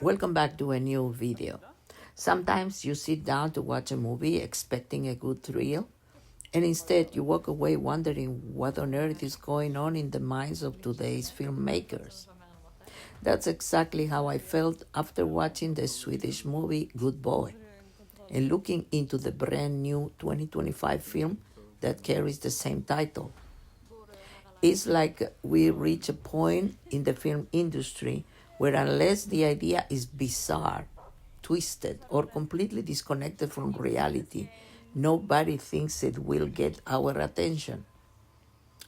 Welcome back to a new video. Sometimes you sit down to watch a movie expecting a good thrill, and instead you walk away wondering what on earth is going on in the minds of today's filmmakers. That's exactly how I felt after watching the Swedish movie Good Boy and looking into the brand new 2025 film that carries the same title. It's like we reach a point in the film industry where, unless the idea is bizarre, twisted, or completely disconnected from reality, nobody thinks it will get our attention.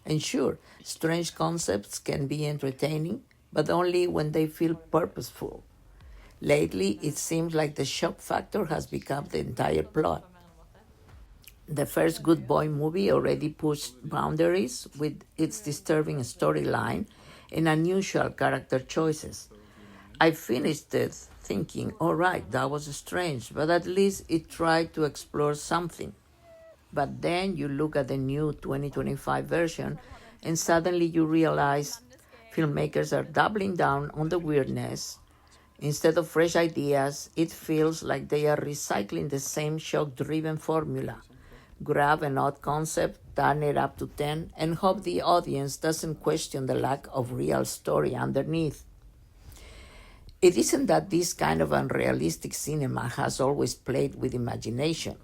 And sure, strange concepts can be entertaining, but only when they feel purposeful. Lately, it seems like the shock factor has become the entire plot. The first Good Boy movie already pushed boundaries with its disturbing storyline and unusual character choices. I finished it thinking, all right, that was strange, but at least it tried to explore something. But then you look at the new 2025 version, and suddenly you realize filmmakers are doubling down on the weirdness. Instead of fresh ideas, it feels like they are recycling the same shock driven formula. Grab an odd concept, turn it up to 10, and hope the audience doesn't question the lack of real story underneath. It isn't that this kind of unrealistic cinema has always played with imagination,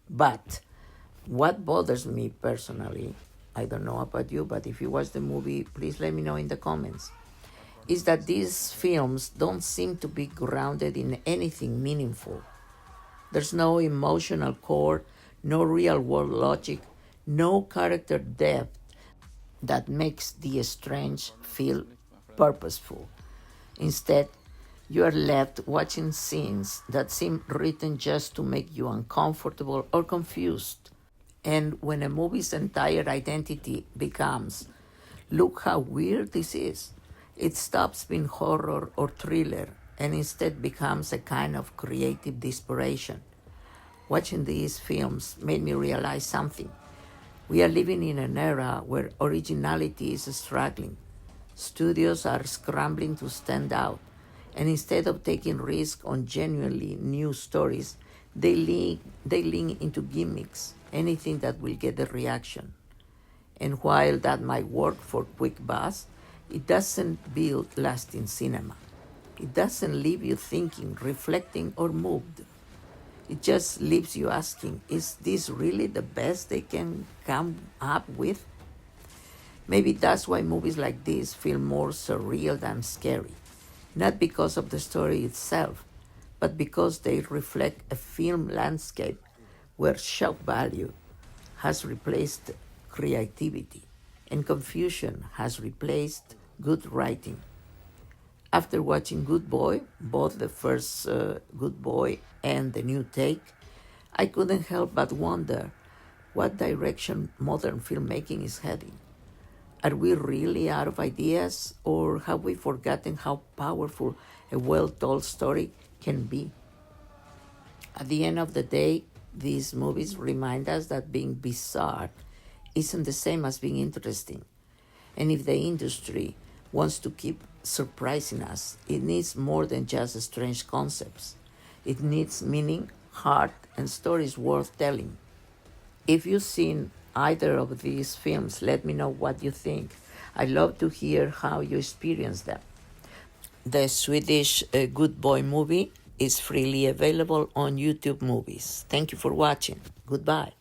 but what bothers me personally, I don't know about you, but if you watch the movie, please let me know in the comments, is that these films don't seem to be grounded in anything meaningful. There's no emotional core, no real world logic, no character depth that makes the strange feel purposeful. Instead, you are left watching scenes that seem written just to make you uncomfortable or confused. And when a movie's entire identity becomes, look how weird this is, it stops being horror or thriller and instead becomes a kind of creative desperation. Watching these films made me realize something. We are living in an era where originality is struggling. Studios are scrambling to stand out, and instead of taking risks on genuinely new stories, they lean into gimmicks, anything that will get a reaction. And while that might work for quick buzz, it doesn't build lasting cinema. It doesn't leave you thinking, reflecting, or moved. It just leaves you asking, is this really the best they can come up with? Maybe that's why movies like this feel more surreal than scary. Not because of the story itself, but because they reflect a film landscape where shock value has replaced creativity and confusion has replaced good writing. After watching Good Boy, both the first Good Boy and the new take, I couldn't help but wonder what direction modern filmmaking is heading. Are we really out of ideas, or have we forgotten how powerful a well-told story can be? At the end of the day, these movies remind us that being bizarre isn't the same as being interesting. And if the industry wants to keep surprising us, it needs more than just strange concepts. It needs meaning, heart, and stories worth telling. If you've seen either of these films, let me know what you think. I'd love to hear how you experience them. The Swedish Good Boy movie is freely available on YouTube Movies. Thank you for watching. Goodbye.